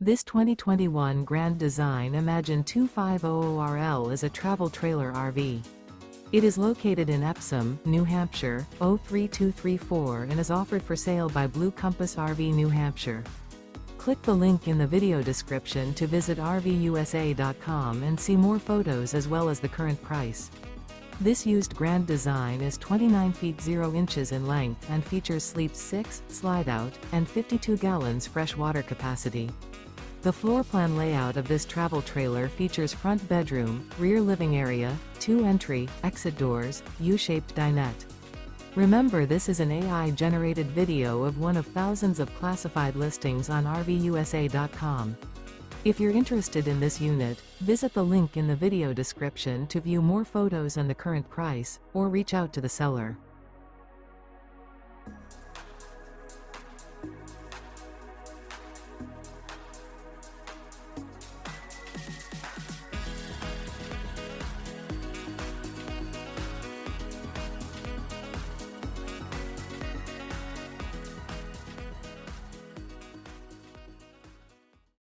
This 2021 Grand Design Imagine 2500RL is a travel trailer RV. It is located in Epsom, New Hampshire, 03234 and is offered for sale by Blue Compass RV New Hampshire. Click the link in the video description to visit RVUSA.com and see more photos as well as the current price. This used Grand Design is 29 feet 0 inches in length and features sleep 6, slide-out, and 52 gallons fresh water capacity. The floor plan layout of this travel trailer features front bedroom, rear living area, 2 entry, exit doors, U-shaped dinette. Remember, this is an AI-generated video of one of thousands of classified listings on RVUSA.com. If you're interested in this unit, visit the link in the video description to view more photos and the current price, or reach out to the seller.